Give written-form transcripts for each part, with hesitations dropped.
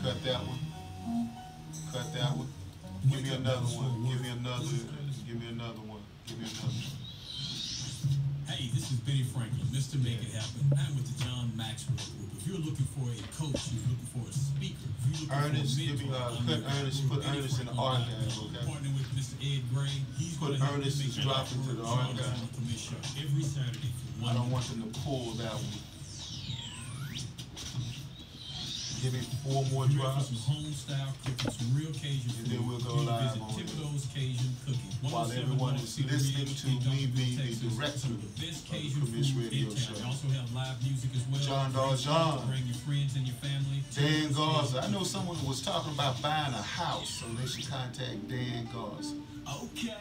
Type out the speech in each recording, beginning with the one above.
Cut that one. Cut that one. Give me another one. Give me another. Give me another one. Give me another one. Hey, this is Benny Franklin, Mr. Make It Happen. I'm with the John Maxwell Group. If you're looking for a coach, if you're looking for a speaker, if you're looking Ernest, for a give me mentor, put Ernest in the archive, okay? Partnering with Mr. Ed Gray, he's Put going to help Ernest you is make dropping to the archive. Every Saturday for I don't want them to pull that one. Give me 4 more drops. Some home style cooking, some real Cajun food. And then we'll go live on it. Thibodeau's Cajun cooking. While everyone is listening to me be the director of the Commish Radio Show. We also have live music as well. John Darjan. Bring your friends and your family. Dan Garza. I know someone was talking about buying a house, so they should contact Dan Garza. Okay.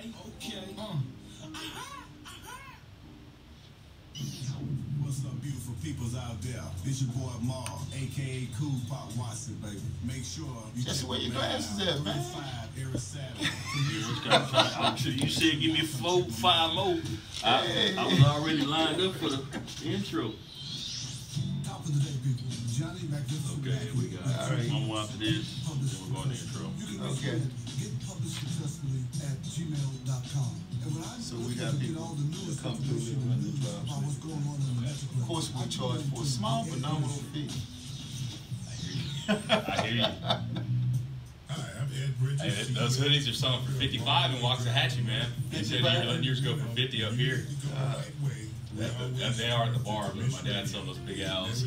What's up, beautiful peoples out there? It's your boy Maul, aka Cool Pop Watson, baby. Make sure you just wear your glasses at, man. Every Saturday. I'm sure you said give me 4, 5 more. I was already lined up for the intro. Top of the day, people. Johnny Magnificent. Okay, here we go. All right. One more after this, then we're going to intro. Okay. Get published successfully at gmail.com. So we got people that come through here and run the jobs. Of course, we charge for a small but nominal fee. I hear you. Hi, I'm Ed Bridges. Hey, those hoodies are selling for $55 in Waxahachie, man. They said you're letting yours go for $50 up here. And they are at the bar, but my dad sells those Big Al's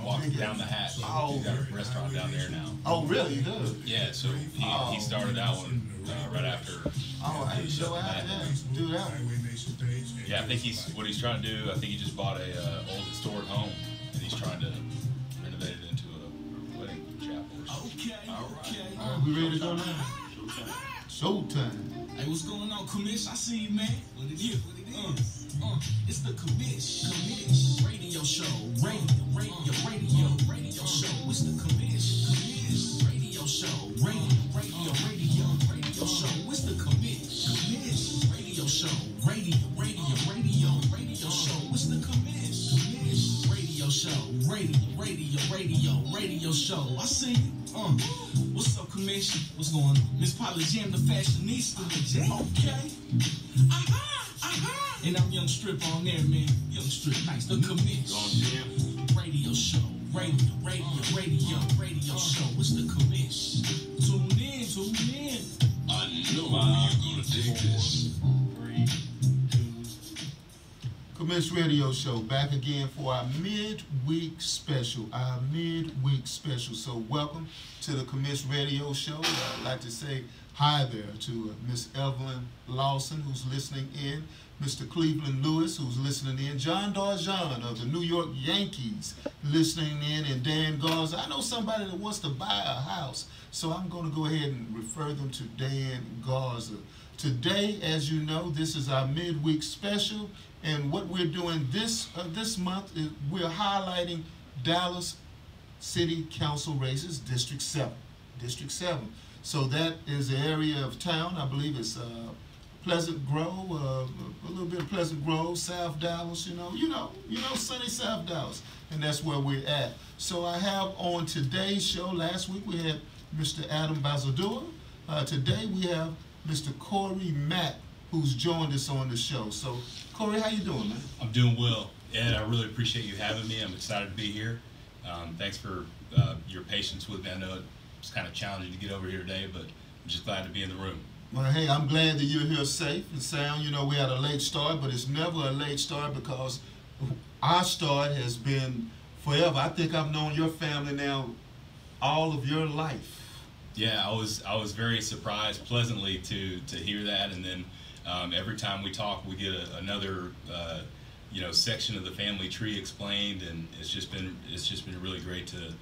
walking down the hatch. He's got a restaurant down there now. Oh, really? He does? Yeah, so he started that one right after. Oh, I didn't show out that. Do that one. Yeah, I think what he's trying to do, I think he just bought a old historic home, and he's trying to renovate it into a wedding chapel or something. All right, we ready to go now? Showtime. Hey, what's going on, Commish? I see you, man. What it is? It's the Commish radio show. Radio show. It's the Commish radio show. Radio show. It's the Commish radio show. Radio show. It's the Commish radio show. Radio show. I see you. What's up, Commish? What's going on? Miss Polly Jam, the fashionista. Okay. And I'm Young Strip on there, man. Young Strip, nice. The Commish radio show. Radio show. It's the Commish. Tune in. I know you're gonna take this. 3, 2. Commish Radio Show back again for our midweek special. So welcome to the Commish Radio Show. I'd like to say hi there to Miss Evelyn Lawson, who's listening in. Mr. Cleveland Lewis, who's listening in. John Darjan of the New York Yankees listening in. And Dan Garza. I know somebody that wants to buy a house, so I'm going to go ahead and refer them to Dan Garza. Today, as you know, this is our midweek special. And what we're doing this month is we're highlighting Dallas City Council races, District 7. So that is the area of town. I believe it's Pleasant Grove, a little bit of Pleasant Grove, South Dallas, you know, sunny South Dallas, and that's where we're at. So I have on today's show, last week we had Mr. Adam Bazadua. Today we have Mr. Korey Mack, who's joined us on the show. So, Korey, how you doing, man? I'm doing well, Ed. I really appreciate you having me. I'm excited to be here. Thanks for your patience with me. I know it's kind of challenging to get over here today, but I'm just glad to be in the room. Well, hey, I'm glad that you're here safe and sound. You know, we had a late start, but it's never a late start because our start has been forever. I think I've known your family now all of your life. Yeah, I was very surprised pleasantly to hear that, and then every time we talk, we get another section of the family tree explained, and it's just been really great to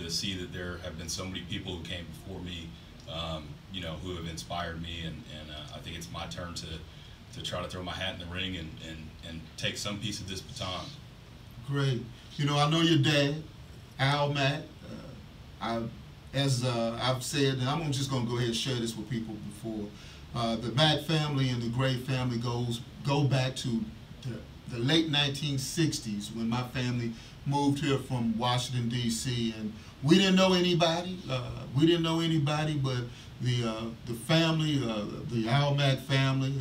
see that there have been so many people who came before me, who have inspired me, and I think it's my turn to try to throw my hat in the ring and take some piece of this baton. Great. You know, I know your dad, Al Mack. As I've said, and I'm just going to go ahead and share this with people before. The Mack family and the Gray family go back to the the late 1960s when my family moved here from Washington, D.C. And we didn't know anybody. We didn't know anybody but the family, the Mack family,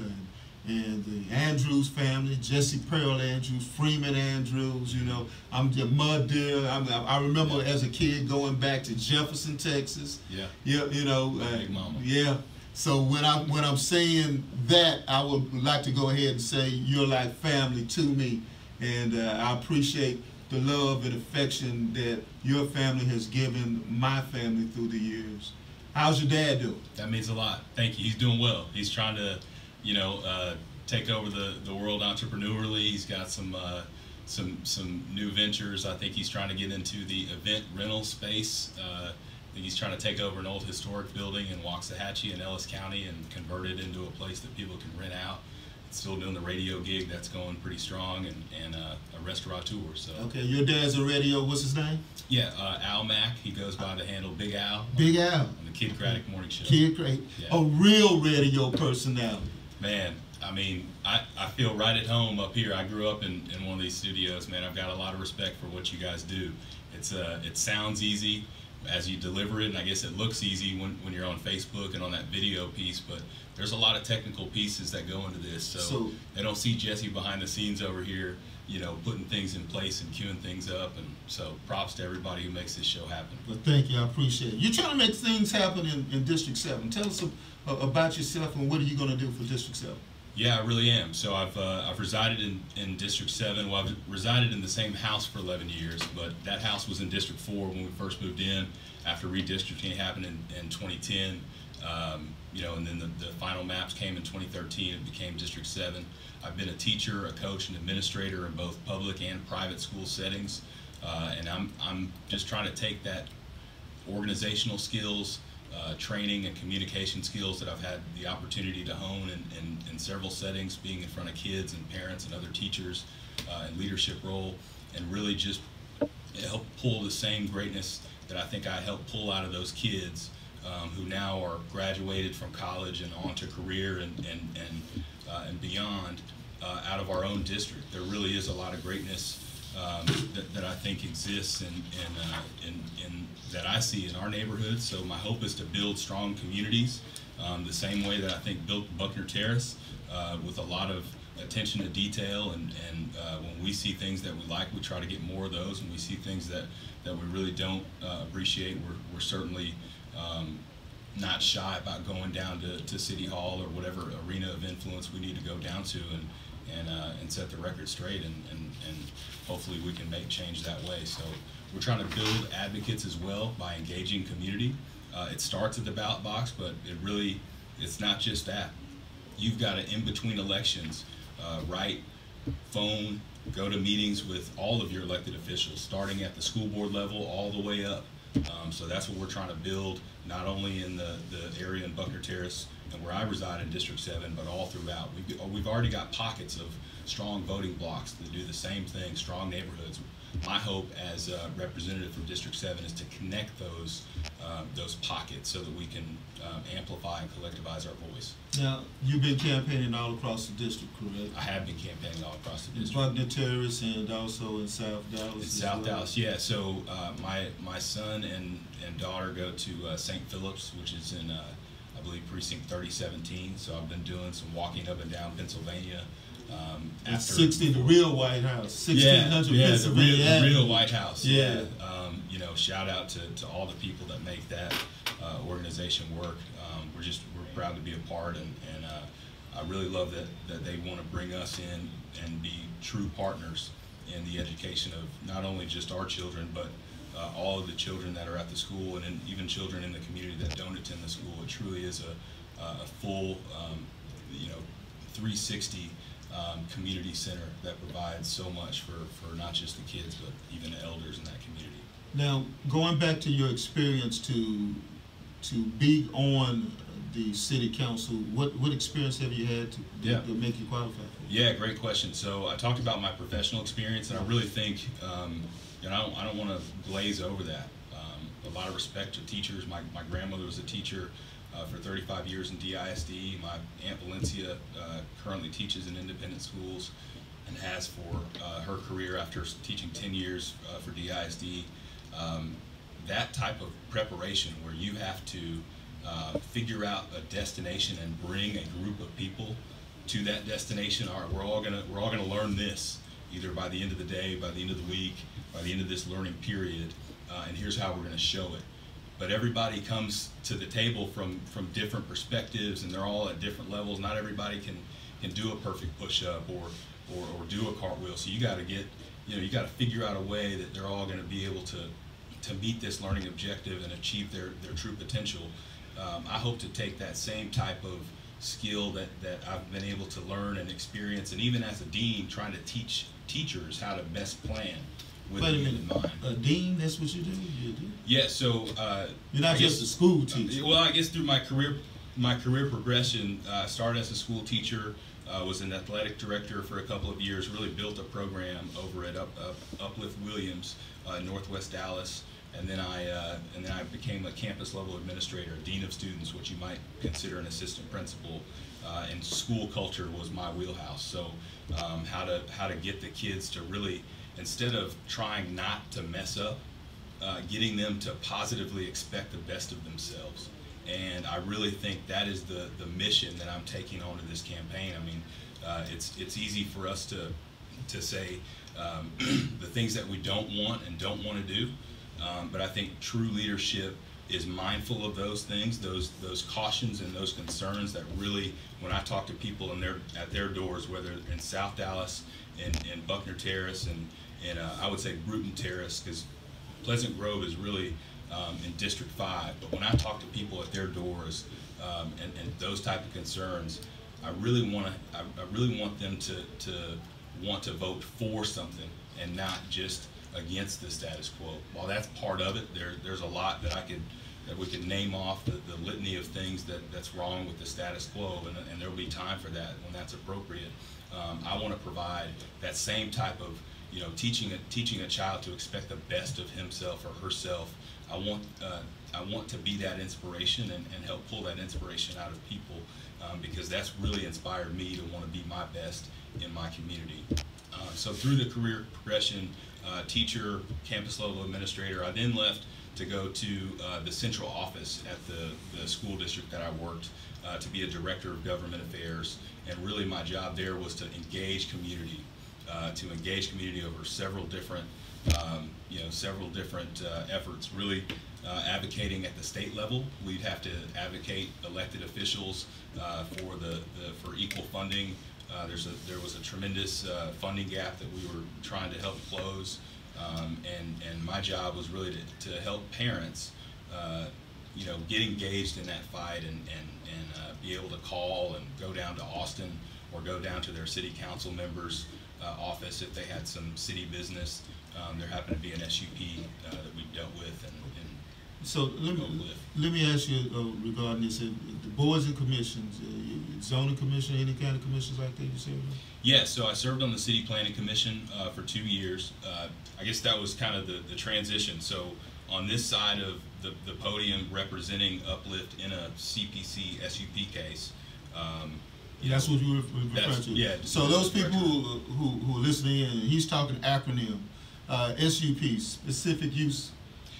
and the Andrews family, Jesse Pearl Andrews, Freeman Andrews. You know, I'm just Mud Deer. I remember as a kid going back to Jefferson, Texas. Yeah. Yeah. You know. Big mama. Yeah. So when I'm saying that, I would like to go ahead and say you're like family to me, and I appreciate the love and affection that your family has given my family through the years. How's your dad doing? That means a lot. Thank you. He's doing well. He's trying to, you know, take over the world entrepreneurially. He's got some new ventures. I think he's trying to get into the event rental space. I think he's trying to take over an old historic building in Waxahachie in Ellis County and convert it into a place that people can rent out. Still doing the radio gig that's going pretty strong, and a restaurateur. So okay, your dad's a radio. What's his name? Yeah, Al Mack. He goes by the handle Big Al. Big Al. On the Kid Craddock Morning Show. Kid Craddock. Yeah. A real radio personality. Man, I mean, I feel right at home up here. I grew up in one of these studios. Man, I've got a lot of respect for what you guys do. It sounds easy as you deliver it, and I guess it looks easy when you're on Facebook and on that video piece, but there's a lot of technical pieces that go into this. So they don't see Jesse behind the scenes over here, you know, putting things in place and queuing things up. And so props to everybody who makes this show happen. Well, thank you. I appreciate it. You're trying to make things happen in District 7. Tell us about yourself and what are you going to do for District 7? Yeah, I really am. So I've resided in District 7. Well, I've resided in the same house for 11 years, but that house was in District 4 when we first moved in after redistricting happened in 2010. You know, and then the final maps came in 2013. It became District 7. I've been a teacher, a coach, and administrator in both public and private school settings, and I'm just trying to take that organizational skills, training and communication skills that I've had the opportunity to hone in several settings, being in front of kids and parents and other teachers in leadership role, and really just help pull the same greatness that I think I helped pull out of those kids who now are graduated from college and on to career and beyond out of our own district. There really is a lot of greatness that I think exists and that I see in our neighborhood. So my hope is to build strong communities the same way that I think built Buckner Terrace with a lot of attention to detail, and when we see things that we like, we try to get more of those. When we see things that we really don't appreciate, we're certainly not shy about going down to City Hall or whatever arena of influence we need to go down to and set the record straight, and hopefully we can make change that way. So we're trying to build advocates as well by engaging community. It starts at the ballot box, but it's not just that. You've got to, in between elections, write, phone, go to meetings with all of your elected officials, starting at the school board level all the way up. So that's what we're trying to build, not only in the area in Buckner Terrace and where I reside in District 7, but all throughout. We've already got pockets of strong voting blocks that do the same thing, strong neighborhoods. My hope as a representative from District 7 is to connect those pockets so that we can amplify and collectivize our voice. Now, you've been campaigning all across the district, correct? I have been campaigning all across the In district. Buckner Terrace and also in South Dallas. In as South well. Dallas, yeah. So my son and daughter go to St. Philip's, which is in I believe precinct 3017. So I've been doing some walking up and down Pennsylvania. After 60, the real White House, 1600 yeah, Pennsylvania. the real White House. Yeah. You know, shout out to all the people that make that organization work. We're proud to be a part, and I really love that they want to bring us in and be true partners in the education of not only just our children, but all of the children that are at the school, and even children in the community that don't attend the school. It truly is a full, 360 community center that provides so much for not just the kids, but even the elders in that community. Now, going back to your experience to be on the city council, what experience have you had to make you qualify for it? Yeah, great question. So I talked about my professional experience, and I really think, I don't want to glaze over that. A lot of respect to teachers. My grandmother was a teacher for 35 years in DISD. My Aunt Valencia currently teaches in independent schools. and has for her career after teaching 10 years for DISD. That type of preparation where you have to figure out a destination and bring a group of people to that destination. All right, we're all gonna learn this either by the end of the day, by the end of the week, by the end of this learning period, and here's how we're going to show it. But everybody comes to the table from different perspectives, and they're all at different levels. Not everybody can do a perfect push-up or do a cartwheel. So you got to you got to figure out a way that they're all going to be able to meet this learning objective and achieve their true potential. I hope to take that same type of skill that I've been able to learn and experience, and even as a dean, trying to teach teachers how to best plan with Wait a the minute, end in mind. a dean, that's what you do? You do? Yeah, so You're not just a school teacher. well, I guess through my career progression, I started as a school teacher, was an athletic director for a couple of years, really built a program over at Uplift Williams, Northwest Dallas, and then I became a campus level administrator, dean of students, which you might consider an assistant principal, and school culture was my wheelhouse. So how to get the kids to really, instead of trying not to mess up, getting them to positively expect the best of themselves. And I really think that is the mission that I'm taking on to this campaign. I mean, it's easy for us to say the things that we don't want and don't want to do, but I think true leadership is mindful of those things, those cautions and those concerns that really, when I talk to people at their doors, whether in South Dallas, in Buckner Terrace, and I would say Bruton Terrace, because Pleasant Grove is really in District 5, but when I talk to people at their doors and those type of concerns, I really want them to want to vote for something and not just against the status quo. While that's part of it, there's a lot that we could name off the litany of things that's wrong with the status quo, and there will be time for that when that's appropriate. I want to provide that same type of, teaching a child to expect the best of himself or herself. I want to be that inspiration and help pull that inspiration out of people, because that's really inspired me to want to be my best in my community. So through the career progression, teacher, campus level administrator, I then left to go to the central office at the school district that I worked, to be a director of government affairs. And really my job there was to engage community over several different efforts, really advocating at the state level. We'd have to advocate elected officials for equal funding. There was a tremendous funding gap that we were trying to help close, and my job was really to help parents get engaged in that fight and be able to call and go down to Austin or go down to their city council members' office if they had some city business. There happened to be an SUP that we dealt with and so let me ask you regarding this, the boards and commissions, zoning commission, any kind of commissions like that you served on? Yeah, so I served on the City Planning Commission for 2 years. I guess that was kind of the transition. So on this side of the podium representing Uplift in a CPC SUP case. That's what you were referring to? Yeah. So those people who are listening in, he's talking acronym, SUP, specific use.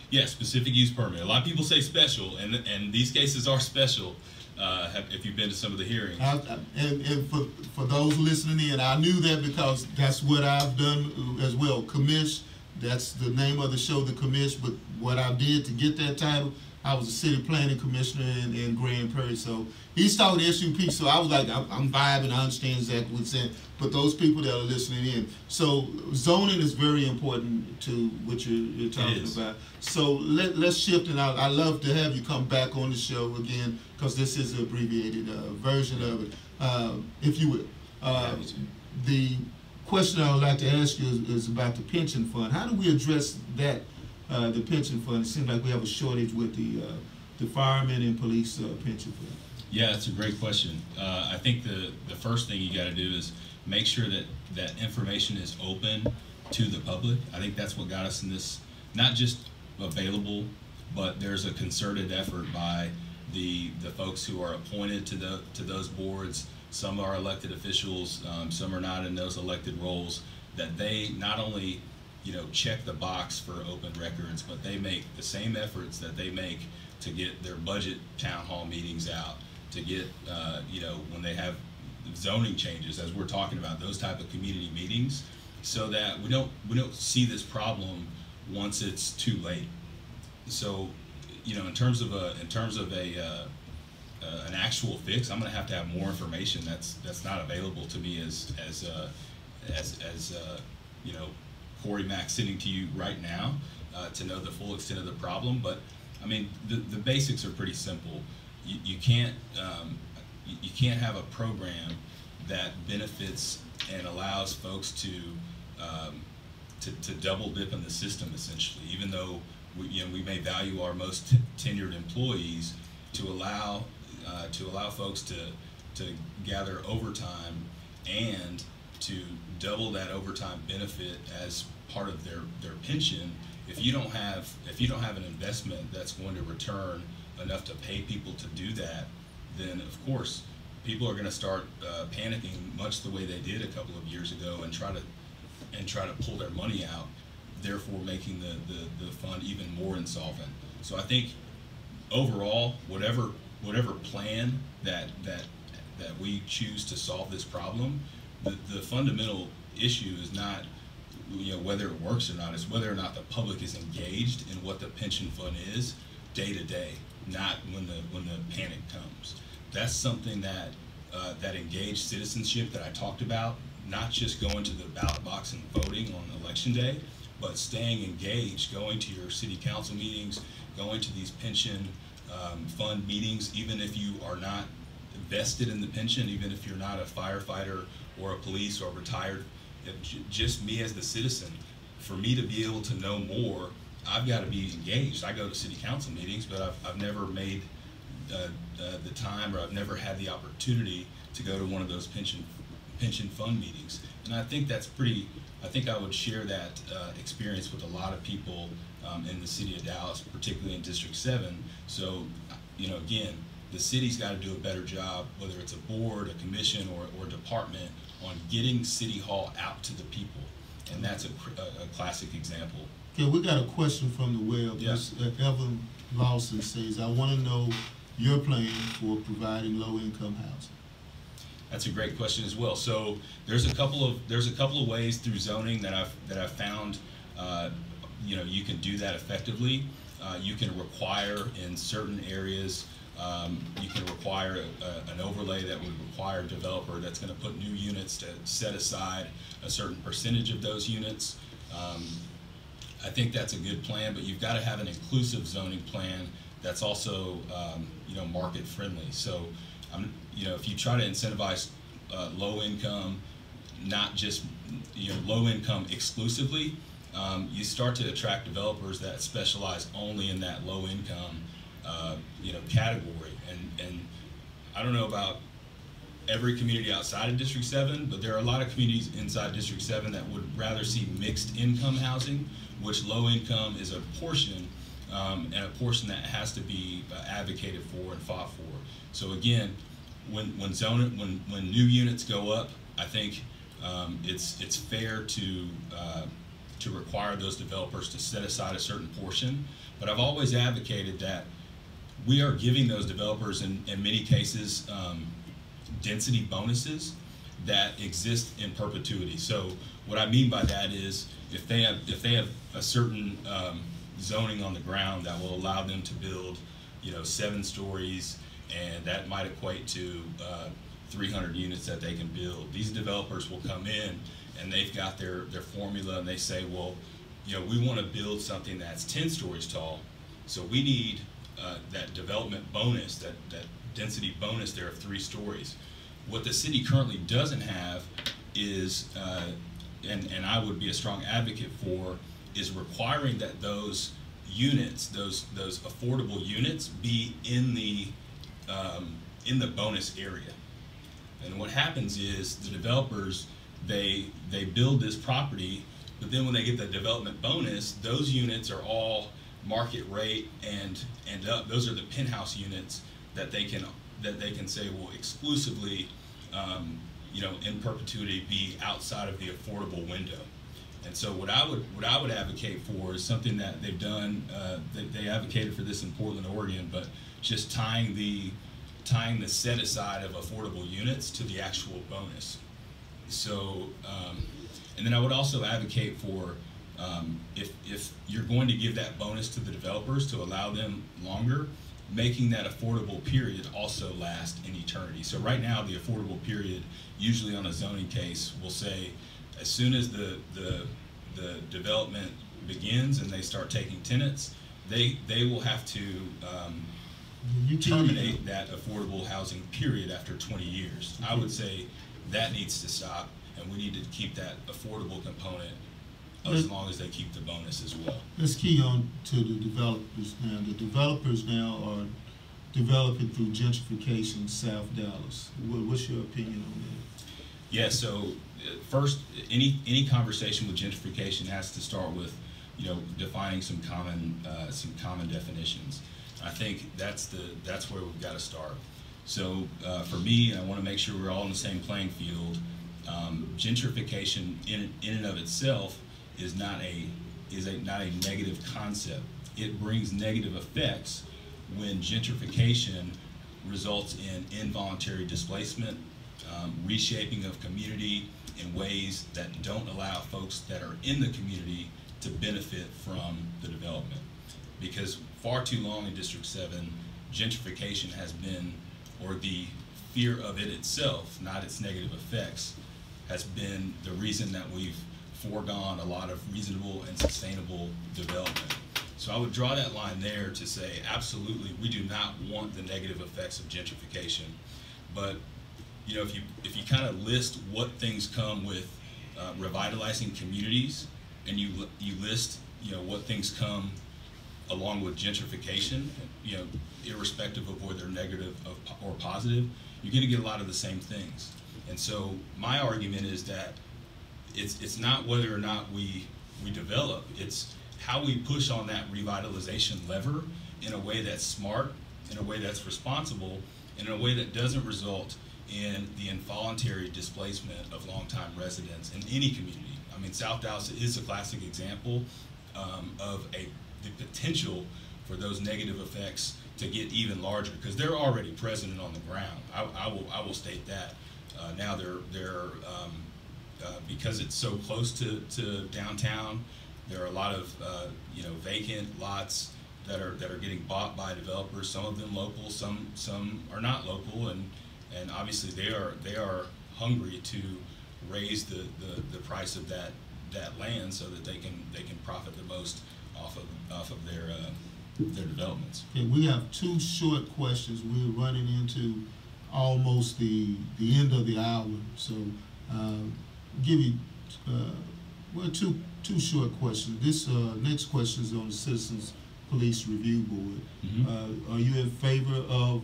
Yeah, specific use permit. A lot of people say special, and these cases are special. If you've been to some of the hearings. And for those listening in, I knew that because that's what I've done as well. Commish, that's the name of the show, the Commish. But what I did to get that title, I was a city planning commissioner in Grand Prairie. So he's talking SUP, so I was like, I'm vibing, I understand exactly what he's saying. But those people that are listening in, so zoning is very important to what you're talking about. So let's shift it out. I'd love to have you come back on the show again, because this is an abbreviated version of it, if you will. The question I would like to ask you is about the pension fund. How do we address that, the pension fund? It seems like we have a shortage with the firemen and police pension fund. Yeah, that's a great question. I think the first thing you got to do is make sure that information is open to the public. I think that's what got us in this, not just available, but there's a concerted effort by the folks who are appointed to those boards, some are elected officials, some are not in those elected roles, that they not only, you know, check the box for open records, but they make the same efforts that they make to get their budget town hall meetings out, to get, you know, when they have zoning changes, as we're talking about, those type of community meetings, so that we don't see this problem once it's too late. So, you know, in terms of an actual fix, I'm going to have more information that's not available to me as you know, Korey, Mack, sitting to you right now to know the full extent of the problem. But I mean, the basics are pretty simple. You can't have a program that benefits and allows folks to double dip in the system, essentially, even though we may value our most tenured employees, to allow folks to gather overtime and to double that overtime benefit as part of their pension. If you don't have an investment that's going to return enough to pay people to do that, then of course people are going to start panicking, much the way they did a couple of years ago, and try to pull their money out, therefore making the fund even more insolvent. So I think overall, whatever plan that we choose to solve this problem, the fundamental issue is not, you know, whether it works or not. It's whether or not the public is engaged in what the pension fund is day to day, not when the panic comes. That's something that that engaged citizenship that I talked about, not just going to the ballot box and voting on election day, but staying engaged, going to your city council meetings, going to these pension fund meetings, even if you are not vested in the pension, even if you're not a firefighter or a police or retired. Just me as the citizen, for me to be able to know more, I've got to be engaged. I go to city council meetings, but I've never made the time, or I've never had the opportunity to go to one of those pension fund meetings. And I think that's pretty, I think I would share that experience with a lot of people in the city of Dallas, particularly in District 7. So, you know, again, the city's got to do a better job, whether it's a board, a commission, or department, on getting City Hall out to the people. And that's a classic example. Okay, we got a question from the web. Yeah. Evan Lawson says, I want to know your plan for providing low-income housing. That's a great question as well. So there's a couple of ways through zoning that I've found, you know, you can do that effectively. You can require in certain areas, you can require an overlay that would require a developer that's going to put new units to set aside a certain percentage of those units. I think that's a good plan, but you've got to have an inclusive zoning plan that's also, you know, market friendly. So, you know, if you try to incentivize low income, not just, you know, low income exclusively, you start to attract developers that specialize only in that low income, you know, category. And I don't know about every community outside of District 7, but there are a lot of communities inside District 7 that would rather see mixed income housing, which low income is a portion, and a portion that has to be advocated for and fought for. So again, when new units go up, I think it's fair to require those developers to set aside a certain portion. But I've always advocated that we are giving those developers, in many cases, density bonuses that exist in perpetuity. So what I mean by that is, if they have a certain zoning on the ground that will allow them to build, you know, 7 stories, and that might equate to 300 units that they can build. These developers will come in and they've got their formula, and they say, well, you know, we want to build something that's 10 stories tall, so we need that development bonus, that density bonus there of 3 stories. What the city currently doesn't have is, and I would be a strong advocate for, is requiring that those units, those affordable units, be in the bonus area. And what happens is the developers, they build this property, but then when they get the development bonus, those units are all market rate and up. Those are the penthouse units that they can say, well, exclusively you know, in perpetuity be outside of the affordable window. And so what I would advocate for is something that they've done. They advocated for this in Portland, Oregon, but just tying the set aside of affordable units to the actual bonus. So, and then I would also advocate for if you're going to give that bonus to the developers to allow them longer, making that affordable period also last in eternity. So right now, the affordable period, usually on a zoning case, will say as soon as the development begins and they start taking tenants, they will have to terminate that affordable housing period after 20 years. I would say that needs to stop, and we need to keep that affordable component as long as they keep the bonus as well. Let's key on to the developers now. The developers now are developing through gentrification South Dallas. What's your opinion on that? Yeah, so first, any conversation with gentrification has to start with, you know, defining some common definitions. I think that's where we've got to start. So for me, I want to make sure we're all in the same playing field. Gentrification in and of itself is not a negative concept. It brings negative effects when gentrification results in involuntary displacement, reshaping of community in ways that don't allow folks that are in the community to benefit from the development. Because far too long in District 7, gentrification has been, or the fear of it itself, not its negative effects, has been the reason that we've foregone a lot of reasonable and sustainable development. So I would draw that line there to say, absolutely, we do not want the negative effects of gentrification. But you know, if you kind of list what things come with revitalizing communities, and you list, you know, what things come along with gentrification, you know, irrespective of whether they're negative or positive, you're going to get a lot of the same things. And so my argument is that it's not whether or not we develop, it's how we push on that revitalization lever in a way that's smart, in a way that's responsible, and in a way that doesn't result in the involuntary displacement of longtime residents in any community. I mean, South Dallas is a classic example of the potential for those negative effects to get even larger, because they're already present and on the ground. I will state that. Now they're because it's so close to downtown, there are a lot of you know, vacant lots that are getting bought by developers. Some of them local, some are not local, and obviously they are hungry to raise the price of that land so that they can profit the most off of their developments. Okay, we have two short questions. We're running into almost the end of the hour, so give you well, two short questions. This next question is on the Citizens Police Review Board. Mm-hmm. Are you in favor of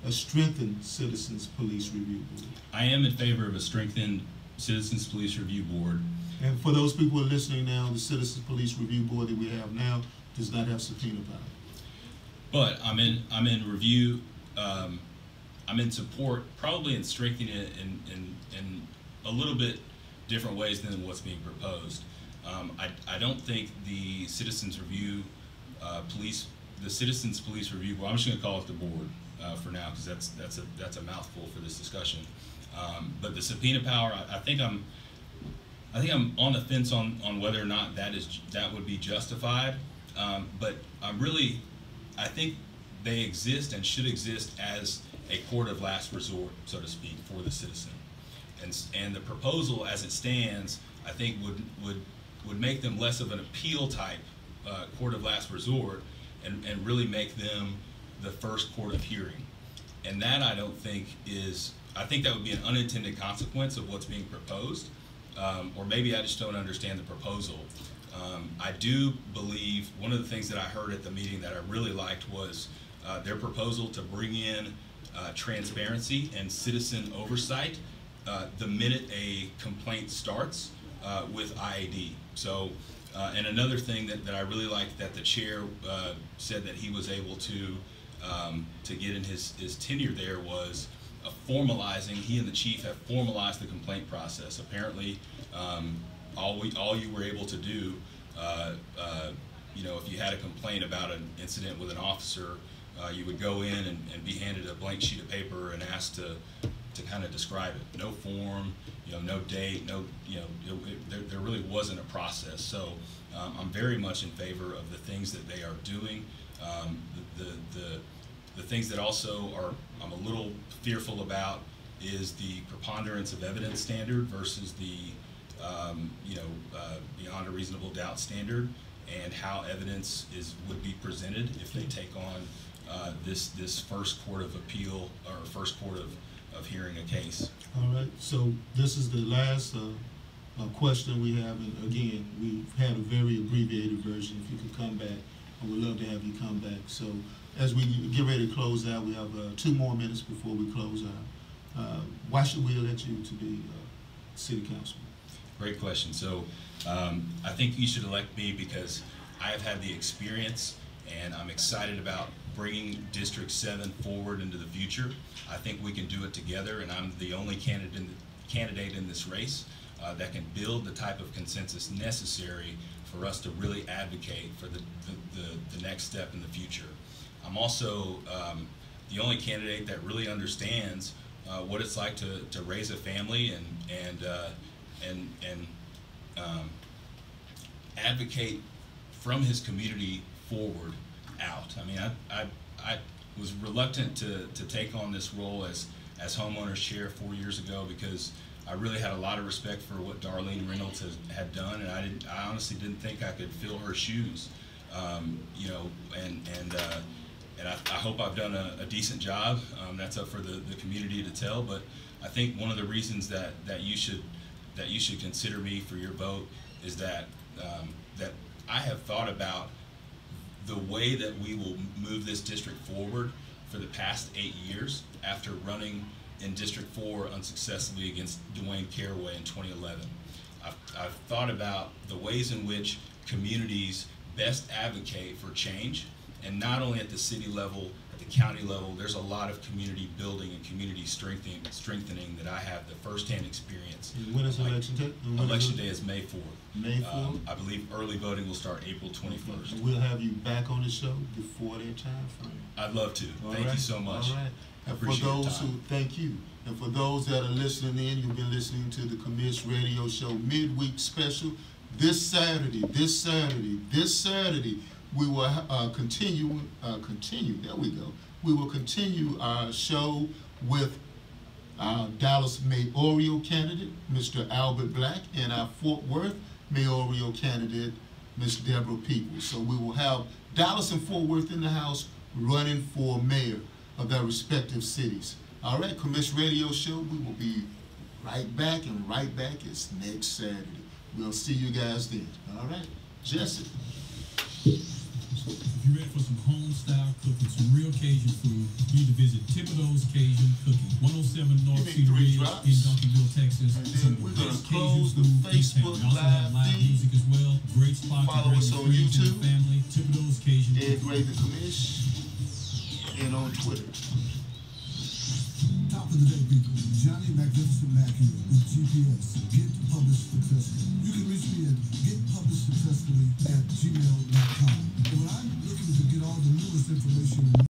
a strengthened Citizens Police Review Board? I am in favor of a strengthened Citizens Police Review Board. And for those people who are listening now, the Citizens Police Review Board that we have now does not have subpoena power. But I'm in review. I'm in support, probably in strengthening it in a little bit different ways than what's being proposed. I don't think the Citizens Review the Citizens Police Review Board, I'm just going to call it the board for now, because that's a mouthful for this discussion. But the subpoena power, I think I'm on the fence on whether or not that would be justified. But I think they exist and should exist as a court of last resort, so to speak, for the citizen. And the proposal as it stands, I think would make them less of an appeal type court of last resort, and really make them the first court of hearing. And that I think that would be an unintended consequence of what's being proposed, or maybe I just don't understand the proposal. I do believe one of the things that I heard at the meeting that I really liked was their proposal to bring in transparency and citizen oversight the minute a complaint starts with IAD. So, and another thing that I really liked that the chair said that he was able to get in his tenure there was he and the chief have formalized the complaint process. Apparently, all you were able to do, you know, if you had a complaint about an incident with an officer, you would go in and be handed a blank sheet of paper and asked to kind of describe it. No form, you know, no date, no, you know, there really wasn't a process. So I'm very much in favor of the things that they are doing. The things that also I'm a little fearful about is the preponderance of evidence standard versus the you know, beyond a reasonable doubt standard, and how evidence would be presented if they take on this first court of appeal or first court of hearing a case. All right, so this is the last question we have, and again, we've had a very abbreviated version. If you could come back, I would love to have you come back. So as we get ready to close out, we have 2 more minutes before we close out. Why should we elect you to be city councilman? Great question. So I think you should elect me because I have had the experience, and I'm excited about bringing District 7 forward into the future. I think we can do it together, and I'm the only candidate in this race that can build the type of consensus necessary for us to really advocate for the next step in the future. I'm also the only candidate that really understands what it's like to raise a family and advocate from his community forward out. I mean, I was reluctant to take on this role as homeowners chair 4 years ago because I really had a lot of respect for what Darlene Reynolds had done, and I honestly didn't think I could fill her shoes. You know, and I hope I've done a decent job. That's up for the community to tell. But I think one of the reasons that you should consider me for your vote is that that I have thought about the way that we will move this district forward for the past 8 years after running in District 4 unsuccessfully against Dwayne Caraway in 2011. I've thought about the ways in which communities best advocate for change, and not only at the city level, at the county level. There's a lot of community building and community strengthening that I have the firsthand experience. And when is election day? Election day is May 4th. May 4th? I believe early voting will start April 21st. Okay. We'll have you back on the show before that time frame. I'd love to. All Thank right. you so much. All right. I And for appreciate your those time. who, thank you. And for those that are listening in, you've been listening to the Commish Radio Show midweek special. This Saturday, we will continue, there we go. We will continue our show with our Dallas mayoral candidate, Mr. Albert Black, and our Fort Worth mayoral candidate, Ms. Deborah Peoples. So we will have Dallas and Fort Worth in the house running for mayor of their respective cities. All right, Commish Radio Show, we will be right back, and right back is next Saturday. We'll see you guys then. All right, Jesse. If you're ready for some home-style cooking, some real Cajun food, you need to visit Thibodeau's Cajun Cooking, 107 North Give me Cedar 3 Ridge drops. in Duncanville, Texas. And Some then of we're the gonna best close Cajun the food in Facebook town. We also have Live live feed. music as well. Great spot to Follow bring us your on friends and YouTube. family. Thibodeau's Cajun Ed Cooking. Gray the Commish, and on Twitter. Top of the day, people. Johnny Magnificent Mack here with GPS. Get published successfully. You can reach me at getpublishedsuccessfully@gmail.com. And when I'm looking to get all the newest information